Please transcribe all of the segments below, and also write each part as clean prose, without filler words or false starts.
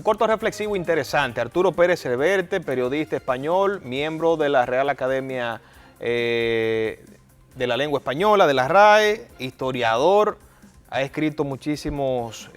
corto reflexivo interesante. Arturo Pérez Reverte, periodista español, miembro de la Real Academia de la Lengua Española, de la RAE, historiador, ha escrito muchísimos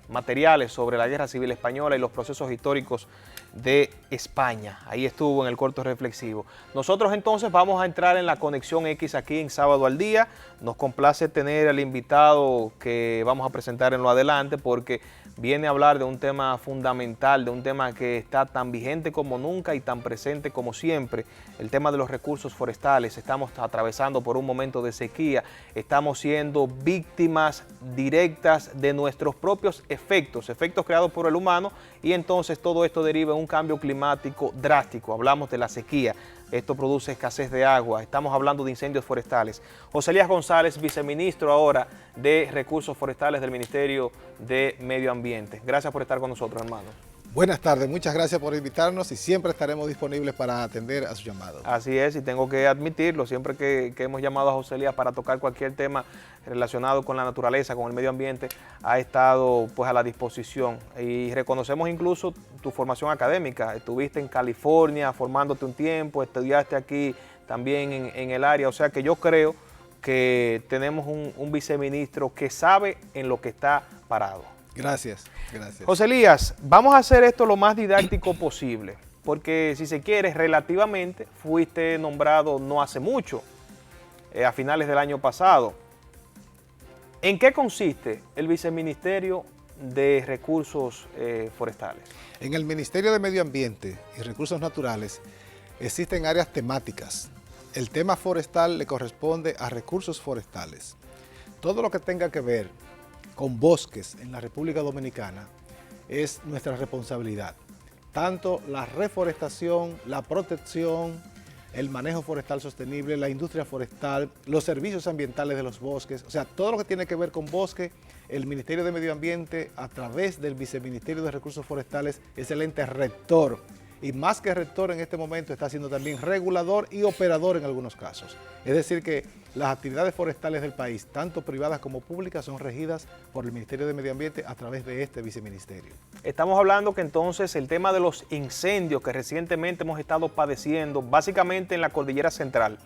materiales sobre la Guerra Civil Española y los procesos históricos de España. Ahí estuvo en el corto reflexivo. Nosotros entonces vamos a entrar en la Conexión X aquí en Sábado al Día. Nos complace tener al invitado que vamos a presentar en lo adelante porque viene a hablar de un tema fundamental, de un tema que está tan vigente como nunca y tan presente como siempre, el tema de los recursos forestales. Estamos atravesando por un momento de sequía, estamos siendo víctimas directas de nuestros propios efectos creados por el humano, y entonces todo esto deriva en un cambio climático drástico. Hablamos de la sequía, esto produce escasez de agua, estamos hablando de incendios forestales. José Elías González, viceministro ahora de Recursos Forestales del Ministerio de Medio Ambiente. Gracias por estar con nosotros, hermano. Buenas tardes, muchas gracias por invitarnos y siempre estaremos disponibles para atender a su llamado. Así es, y tengo que admitirlo, siempre que hemos llamado a José Elías para tocar cualquier tema relacionado con la naturaleza, con el medio ambiente, ha estado pues a la disposición. Y reconocemos incluso tu formación académica. Estuviste en California formándote un tiempo, estudiaste aquí también en el área, o sea que yo creo que tenemos un viceministro que sabe en lo que está parado. Gracias, gracias. José Elías, vamos a hacer esto lo más didáctico posible, porque si se quiere, relativamente fuiste nombrado no hace mucho, a finales del año pasado. ¿En qué consiste el Viceministerio de Recursos Forestales? En el Ministerio de Medio Ambiente y Recursos Naturales existen áreas temáticas. El tema forestal le corresponde a recursos forestales. Todo lo que tenga que ver con bosques en la República Dominicana es nuestra responsabilidad. Tanto la reforestación, la protección, el manejo forestal sostenible, la industria forestal, los servicios ambientales de los bosques, o sea, todo lo que tiene que ver con bosque, el Ministerio de Medio Ambiente, a través del Viceministerio de Recursos Forestales, es el ente rector. Y más que rector en este momento está siendo también regulador y operador en algunos casos. Es decir que las actividades forestales del país, tanto privadas como públicas, son regidas por el Ministerio de Medio Ambiente a través de este viceministerio. Estamos hablando que entonces el tema de los incendios que recientemente hemos estado padeciendo, básicamente en la Cordillera Central,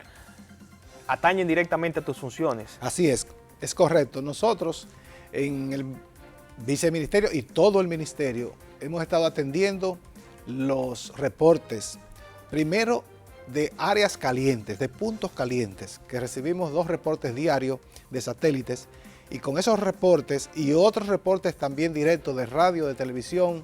atañen directamente a tus funciones. Así es correcto. Nosotros en el viceministerio y todo el ministerio hemos estado atendiendo los reportes, primero de áreas calientes, de puntos calientes, que recibimos 2 reportes diarios de satélites, y con esos reportes y otros reportes también directos de radio, de televisión,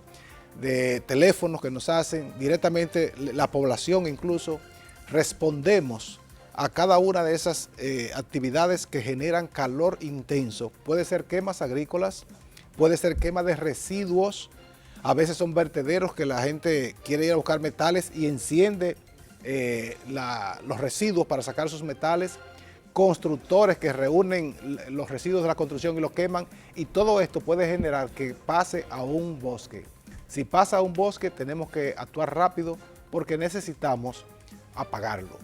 de teléfonos que nos hacen directamente la población, incluso respondemos a cada una de esas actividades que generan calor intenso. Puede ser quemas agrícolas, puede ser quema de residuos. A veces son vertederos que la gente quiere ir a buscar metales y enciende los residuos para sacar sus metales, constructores que reúnen los residuos de la construcción y los queman, y todo esto puede generar que pase a un bosque. Si pasa a un bosque tenemos que actuar rápido porque necesitamos apagarlo,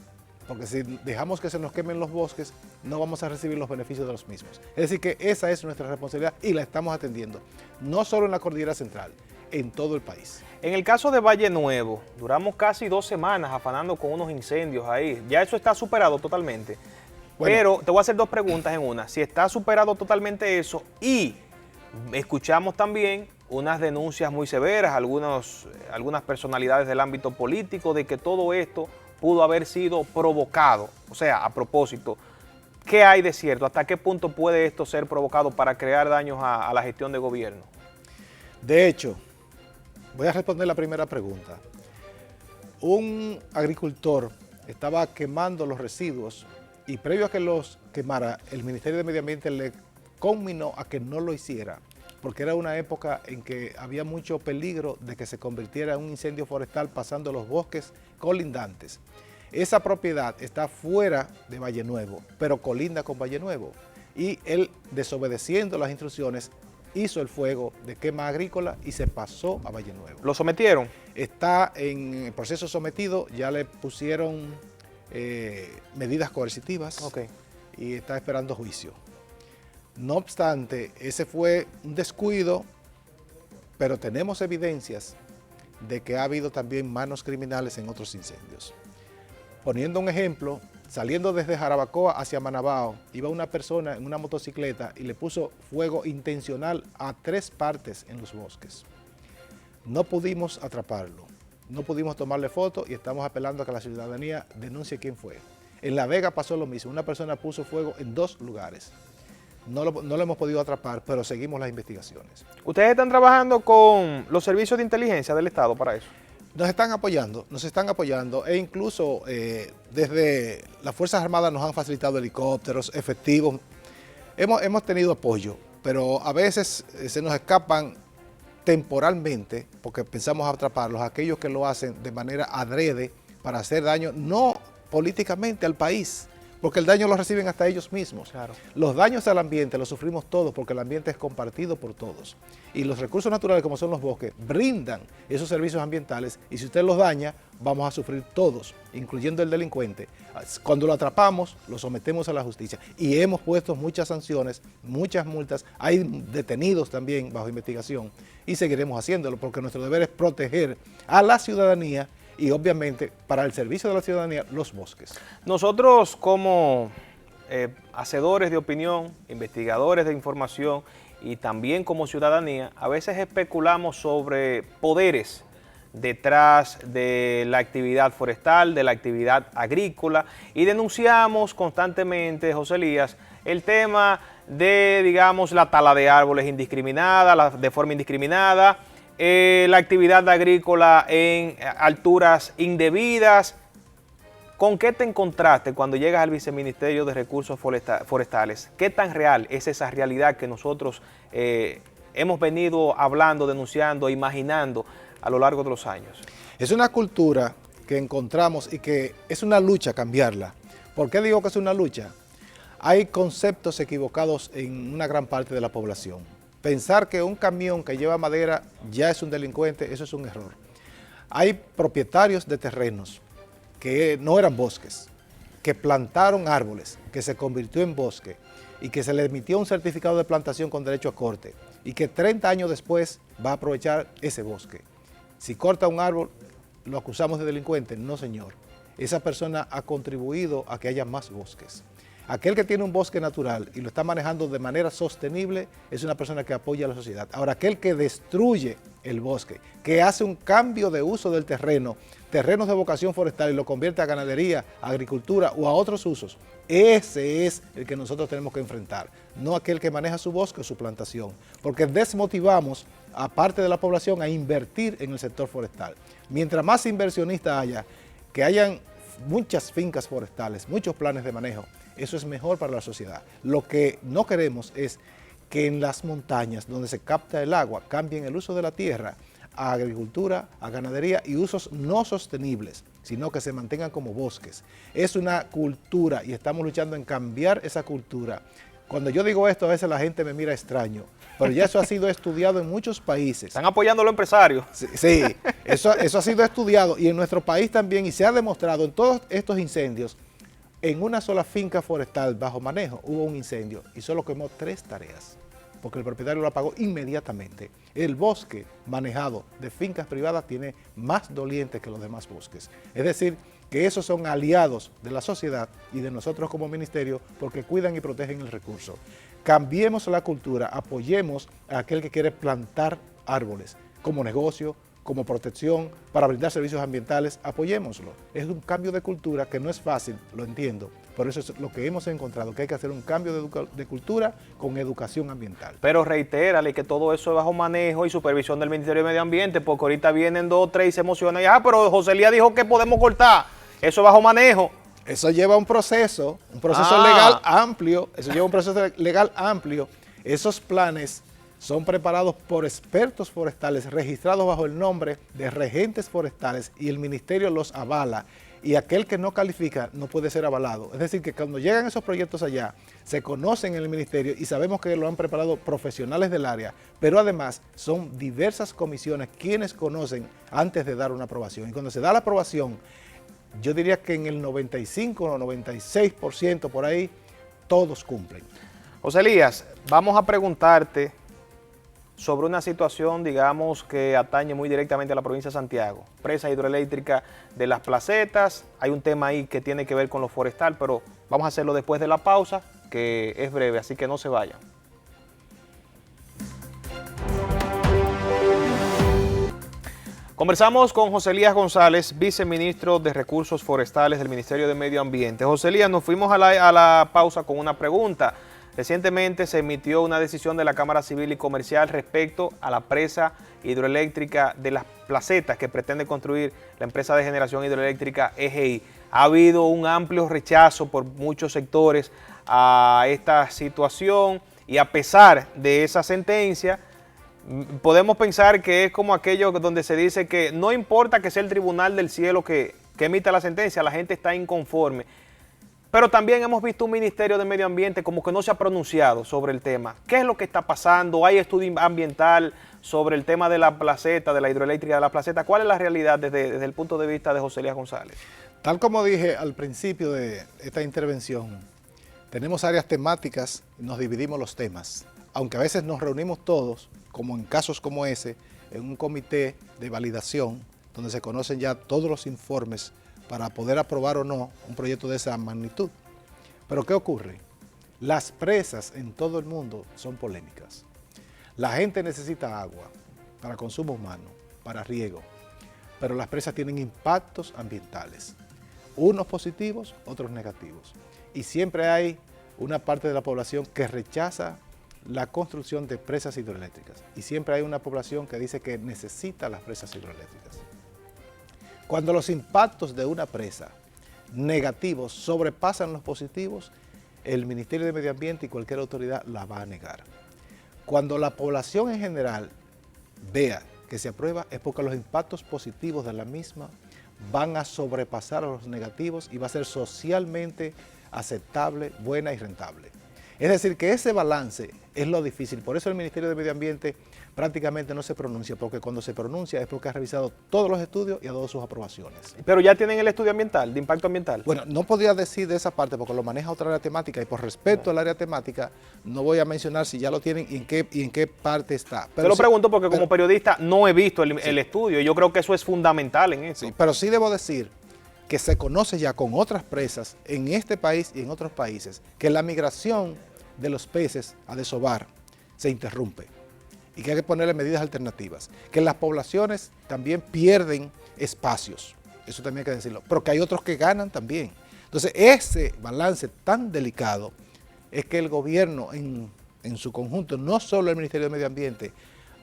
porque si dejamos que se nos quemen los bosques no vamos a recibir los beneficios de los mismos. Es decir que esa es nuestra responsabilidad y la estamos atendiendo, no solo en la Cordillera Central, en todo el país. En el caso de Valle Nuevo, duramos casi 2 semanas afanando con unos incendios ahí. Ya eso está superado totalmente. Bueno, pero te voy a hacer 2 preguntas en una. Si está superado totalmente eso, y escuchamos también unas denuncias muy severas, algunas personalidades del ámbito político, de que todo esto pudo haber sido provocado. O sea, a propósito, ¿qué hay de cierto? ¿Hasta qué punto puede esto ser provocado para crear daños a la gestión de gobierno? De hecho, voy a responder la primera pregunta. Un agricultor estaba quemando los residuos y previo a que los quemara, el Ministerio de Medio Ambiente le conminó a que no lo hiciera, porque era una época en que había mucho peligro de que se convirtiera en un incendio forestal pasando los bosques colindantes. Esa propiedad está fuera de Valle Nuevo, pero colinda con Valle Nuevo. Y él, desobedeciendo las instrucciones, hizo el fuego de quema agrícola y se pasó a Valle Nuevo. ¿Lo sometieron? Está en el proceso sometido, ya le pusieron medidas coercitivas. Okay. Y está esperando juicio. No obstante, ese fue un descuido pero tenemos evidencias de que ha habido también manos criminales en otros incendios. Poniendo un ejemplo, saliendo desde Jarabacoa hacia Manabao, iba una persona en una motocicleta y le puso fuego intencional a 3 partes en los bosques. No pudimos atraparlo, no pudimos tomarle foto y estamos apelando a que la ciudadanía denuncie quién fue. En La Vega pasó lo mismo, una persona puso fuego en 2 lugares. No lo hemos podido atrapar, pero seguimos las investigaciones. ¿Ustedes están trabajando con los servicios de inteligencia del Estado para eso? Nos están apoyando e incluso desde las Fuerzas Armadas nos han facilitado helicópteros, efectivos. Hemos tenido apoyo, pero a veces se nos escapan temporalmente, porque pensamos atraparlos, aquellos que lo hacen de manera adrede para hacer daño, no políticamente al país, porque el daño lo reciben hasta ellos mismos. Claro. Los daños al ambiente los sufrimos todos porque el ambiente es compartido por todos. Y los recursos naturales como son los bosques brindan esos servicios ambientales y si usted los daña, vamos a sufrir todos, incluyendo el delincuente. Cuando lo atrapamos, lo sometemos a la justicia y hemos puesto muchas sanciones, muchas multas, hay detenidos también bajo investigación y seguiremos haciéndolo porque nuestro deber es proteger a la ciudadanía y obviamente para el servicio de la ciudadanía los bosques. Nosotros como hacedores de opinión, investigadores de información y también como ciudadanía, a veces especulamos sobre poderes detrás de la actividad forestal, de la actividad agrícola y denunciamos constantemente, José Elías, el tema de, digamos, la tala de árboles indiscriminada, de forma indiscriminada, la actividad agrícola en alturas indebidas. ¿Con qué te encontraste cuando llegas al Viceministerio de Recursos Forestales? ¿Qué tan real es esa realidad que nosotros hemos venido hablando, denunciando, imaginando a lo largo de los años? Es una cultura que encontramos y que es una lucha cambiarla. ¿Por qué digo que es una lucha? Hay conceptos equivocados en una gran parte de la población. Pensar que un camión que lleva madera ya es un delincuente, eso es un error. Hay propietarios de terrenos que no eran bosques, que plantaron árboles, que se convirtió en bosque y que se le emitió un certificado de plantación con derecho a corte y que 30 años después va a aprovechar ese bosque. Si corta un árbol, ¿lo acusamos de delincuente? No, señor. Esa persona ha contribuido a que haya más bosques. Aquel que tiene un bosque natural y lo está manejando de manera sostenible es una persona que apoya a la sociedad. Ahora, aquel que destruye el bosque, que hace un cambio de uso del terreno, terrenos de vocación forestal y lo convierte a ganadería, a agricultura o a otros usos, ese es el que nosotros tenemos que enfrentar, no aquel que maneja su bosque o su plantación, porque desmotivamos a parte de la población a invertir en el sector forestal. Mientras más inversionistas haya, que hayan muchas fincas forestales, muchos planes de manejo, eso es mejor para la sociedad. Lo que no queremos es que en las montañas donde se capta el agua cambien el uso de la tierra a agricultura, a ganadería y usos no sostenibles, sino que se mantengan como bosques. Es una cultura y estamos luchando en cambiar esa cultura. Cuando yo digo esto, a veces la gente me mira extraño, pero ya eso ha sido estudiado en muchos países. Están apoyando a los empresarios. Sí, eso ha sido estudiado y en nuestro país también y se ha demostrado en todos estos incendios. En una sola finca forestal bajo manejo hubo un incendio y solo quemó 3 tareas, porque el propietario lo apagó inmediatamente. El bosque manejado de fincas privadas tiene más dolientes que los demás bosques. Es decir, que esos son aliados de la sociedad y de nosotros como ministerio porque cuidan y protegen el recurso. Cambiemos la cultura, apoyemos a aquel que quiere plantar árboles como negocio, como protección, para brindar servicios ambientales, apoyémoslo. Es un cambio de cultura que no es fácil, lo entiendo, por eso es lo que hemos encontrado, que hay que hacer un cambio de cultura con educación ambiental. Pero reitérale que todo eso es bajo manejo y supervisión del Ministerio de Medio Ambiente, porque ahorita vienen 2 o 3 y se emocionan y, pero José Elías dijo que podemos cortar, eso es bajo manejo. Eso lleva un proceso legal amplio, esos planes son preparados por expertos forestales registrados bajo el nombre de regentes forestales y el ministerio los avala y aquel que no califica no puede ser avalado. Es decir, que cuando llegan esos proyectos allá, se conocen en el ministerio y sabemos que lo han preparado profesionales del área, pero además son diversas comisiones quienes conocen antes de dar una aprobación. Y cuando se da la aprobación, yo diría que en el 95 o 96% por ahí, todos cumplen. José Elías, vamos a preguntarte sobre una situación, digamos, que atañe muy directamente a la provincia de Santiago. Presa hidroeléctrica de Las Placetas, hay un tema ahí que tiene que ver con lo forestal, pero vamos a hacerlo después de la pausa, que es breve, así que no se vayan. Conversamos con José Elías González, viceministro de Recursos Forestales del Ministerio de Medio Ambiente. José Elías, nos fuimos a la pausa con una pregunta. Recientemente se emitió una decisión de la Cámara Civil y Comercial respecto a la presa hidroeléctrica de Las Placetas que pretende construir la empresa de generación hidroeléctrica EGI. Ha habido un amplio rechazo por muchos sectores a esta situación y a pesar de esa sentencia, podemos pensar que es como aquello donde se dice que no importa que sea el Tribunal del Cielo que emita la sentencia, la gente está inconforme. Pero también hemos visto un Ministerio de Medio Ambiente como que no se ha pronunciado sobre el tema. ¿Qué es lo que está pasando? ¿Hay estudio ambiental sobre el tema de la placeta, de la hidroeléctrica de la placeta? ¿Cuál es la realidad desde el punto de vista de José Elías González? Tal como dije al principio de esta intervención, tenemos áreas temáticas y nos dividimos los temas. Aunque a veces nos reunimos todos, como en casos como ese, en un comité de validación, donde se conocen ya todos los informes para poder aprobar o no un proyecto de esa magnitud. Pero ¿qué ocurre? Las presas en todo el mundo son polémicas. La gente necesita agua para consumo humano, para riego, pero las presas tienen impactos ambientales, unos positivos, otros negativos. Y siempre hay una parte de la población que rechaza la construcción de presas hidroeléctricas y siempre hay una población que dice que necesita las presas hidroeléctricas. Cuando los impactos de una presa negativos sobrepasan los positivos, el Ministerio de Medio Ambiente y cualquier autoridad la va a negar. Cuando la población en general vea que se aprueba es porque los impactos positivos de la misma van a sobrepasar a los negativos y va a ser socialmente aceptable, buena y rentable. Es decir, que ese balance es lo difícil. Por eso el Ministerio de Medio Ambiente prácticamente no se pronuncia, porque cuando se pronuncia es porque ha revisado todos los estudios y ha dado sus aprobaciones. Pero ya tienen el estudio ambiental, de impacto ambiental. Bueno, no podría decir de esa parte porque lo maneja otra área temática y por respeto al área temática no voy a mencionar si ya lo tienen y en qué parte está. Te lo pregunto porque como periodista no he visto el estudio y yo creo que eso es fundamental en eso. Sí, pero sí debo decir que se conoce ya con otras presas en este país y en otros países que la migración de los peces a desovar se interrumpe y que hay que ponerle medidas alternativas, que las poblaciones también pierden espacios, eso también hay que decirlo, pero que hay otros que ganan también. Entonces ese balance tan delicado es que el gobierno en su conjunto, no solo el Ministerio de Medio Ambiente,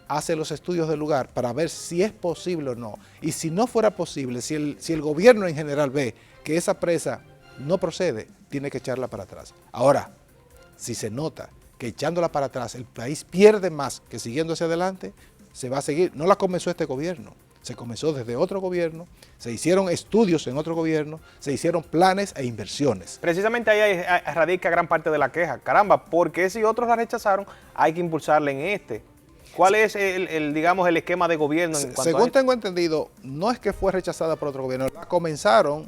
hace los estudios del lugar para ver si es posible o no. Y si no fuera posible, si el gobierno en general ve que esa presa no procede, tiene que echarla para atrás. Ahora, si se nota que echándola para atrás el país pierde más que siguiendo hacia adelante, se va a seguir. No la comenzó este gobierno, se comenzó desde otro gobierno, se hicieron estudios en otro gobierno, se hicieron planes e inversiones. Precisamente ahí radica gran parte de la queja. Caramba, porque si otros la rechazaron, hay que impulsarla en este. ¿Cuál es digamos, el esquema de gobierno en cuanto Según a esto? tengo entendido, no es que fue rechazada por otro gobierno, la comenzaron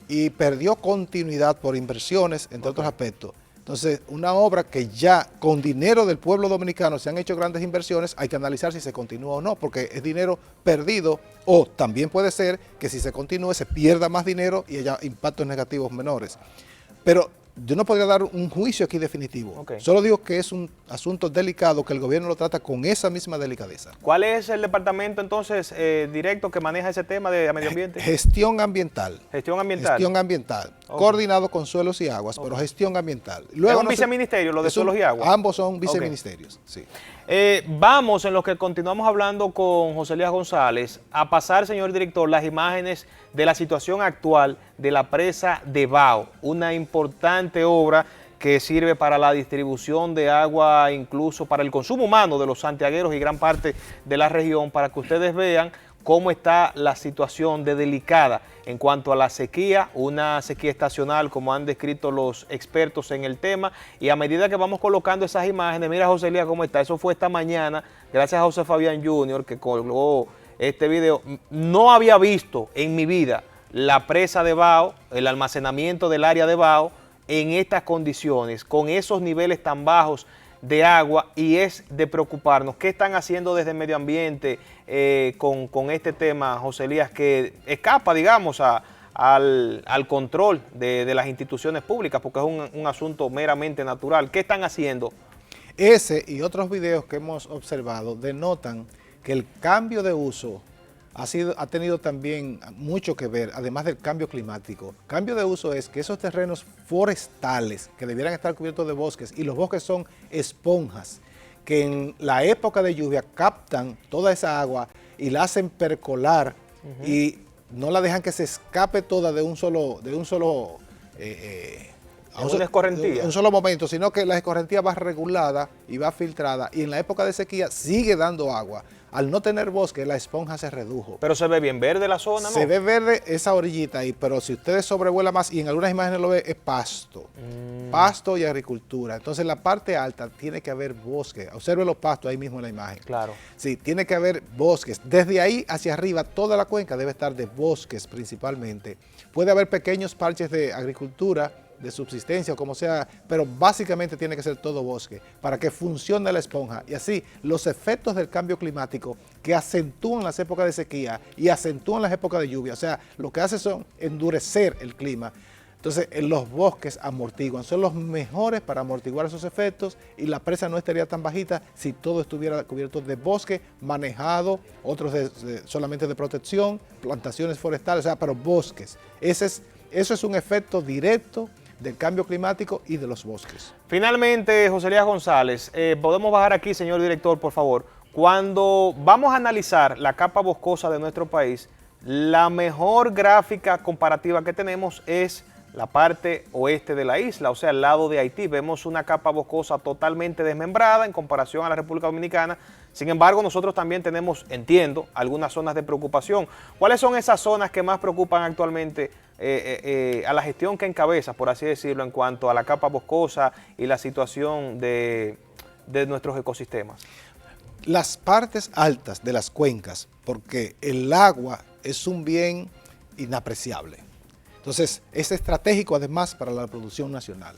y perdió continuidad por inversiones, entre otros aspectos. Entonces, una obra que ya con dinero del pueblo dominicano se han hecho grandes inversiones, hay que analizar si se continúa o no, porque es dinero perdido, o también puede ser que si se continúe se pierda más dinero y haya impactos negativos menores. Pero yo no podría dar un juicio aquí definitivo. Okay. Solo digo que es un asunto delicado que el gobierno lo trata con esa misma delicadeza. ¿Cuál es el departamento entonces directo que maneja ese tema de medio ambiente? Gestión ambiental. Gestión ambiental. Gestión ambiental. Okay. Coordinado con suelos y aguas, pero gestión ambiental. Luego, ¿es un viceministerio lo de suelos y aguas? Ambos son viceministerios, sí. Vamos, en lo que continuamos hablando con José Elías González, a pasar, señor director, las imágenes de la situación actual de la presa de Bao, una importante obra que sirve para la distribución de agua, incluso para el consumo humano de los santiagueros y gran parte de la región, para que ustedes vean cómo está la situación de delicada en cuanto a la sequía, una sequía estacional como han descrito los expertos en el tema, y a medida que vamos colocando esas imágenes, mira José Elías cómo está, eso fue esta mañana, gracias a José Fabián Jr. que colgó este video. No había visto en mi vida la presa de Bao, el almacenamiento del área de Bao en estas condiciones, con esos niveles tan bajos de agua y es de preocuparnos. ¿Qué están haciendo desde el medio ambiente con este tema, José Elías, que escapa, digamos, al control de las instituciones públicas, porque es un asunto meramente natural? ¿Qué están haciendo? Ese y otros videos que hemos observado denotan que el cambio de uso ha tenido también mucho que ver, además del cambio climático. Cambio de uso es que esos terrenos forestales que debieran estar cubiertos de bosques, y los bosques son esponjas, que en la época de lluvia captan toda esa agua y la hacen percolar y no la dejan que se escape toda de un solo una escorrentía. Un solo momento, sino que la escorrentía va regulada y va filtrada, y en la época de sequía sigue dando agua. Al no tener bosque, la esponja se redujo. Pero se ve bien verde la zona, ¿no? Se ve verde esa orillita ahí, pero si ustedes sobrevuelan más, y en algunas imágenes lo ve, es pasto. Pasto y agricultura. Entonces, en la parte alta tiene que haber bosque. Observe los pastos ahí mismo en la imagen. Claro. Sí, tiene que haber bosques. Desde ahí hacia arriba, toda la cuenca debe estar de bosques principalmente. Puede haber pequeños parches de agricultura, de subsistencia o como sea, pero básicamente tiene que ser todo bosque para que funcione la esponja, y así los efectos del cambio climático que acentúan las épocas de sequía y acentúan las épocas de lluvia, o sea, lo que hace son endurecer el clima. Entonces, los bosques amortiguan, son los mejores para amortiguar esos efectos, y la presa no estaría tan bajita si todo estuviera cubierto de bosque, manejado, otros solamente de protección, plantaciones forestales, o sea, pero bosques. Eso es un efecto directo del cambio climático y de los bosques. Finalmente, José Elías González, podemos bajar aquí, señor director, por favor. Cuando vamos a analizar la capa boscosa de nuestro país, la mejor gráfica comparativa que tenemos es la parte oeste de la isla, o sea, al lado de Haití. Vemos una capa boscosa totalmente desmembrada en comparación a la República Dominicana. Sin embargo, nosotros también tenemos, entiendo, algunas zonas de preocupación. ¿Cuáles son esas zonas que más preocupan actualmente a la gestión que encabeza, por así decirlo, en cuanto a la capa boscosa y la situación de nuestros ecosistemas? Las partes altas de las cuencas, porque el agua es un bien inapreciable. Entonces, es estratégico además para la producción nacional.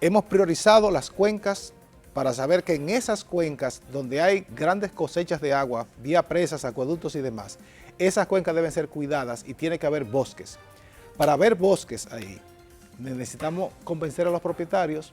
Hemos priorizado las cuencas para saber que en esas cuencas donde hay grandes cosechas de agua, vía presas, acueductos y demás, esas cuencas deben ser cuidadas y tiene que haber bosques. Para haber bosques ahí, necesitamos convencer a los propietarios,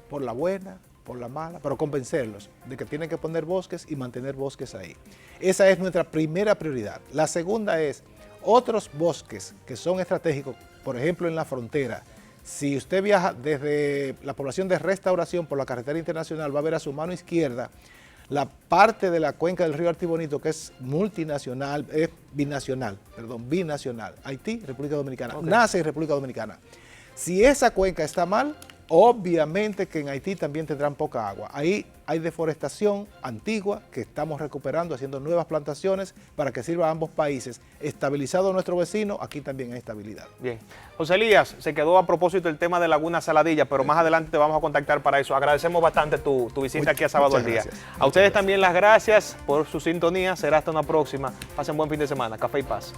por la buena, por la mala, pero convencerlos de que tienen que poner bosques y mantener bosques ahí. Esa es nuestra primera prioridad. La segunda es otros bosques que son estratégicos, por ejemplo en la frontera. Si usted viaja desde la población de Restauración por la carretera internacional, va a ver a su mano izquierda la parte de la cuenca del río Artibonito que es binacional. Haití, República Dominicana. Okay. Nace en República Dominicana. Si esa cuenca está mal, obviamente que en Haití también tendrán poca agua. Ahí hay deforestación antigua que estamos recuperando, haciendo nuevas plantaciones para que sirva a ambos países. Estabilizado nuestro vecino, aquí también hay estabilidad. Bien. José Elías, se quedó a propósito el tema de Laguna Saladilla, pero más adelante te vamos a contactar para eso. Agradecemos bastante tu visita aquí a Sábado al Día. A ustedes también las gracias por su sintonía. Será hasta una próxima. Pasen buen fin de semana. Café y paz.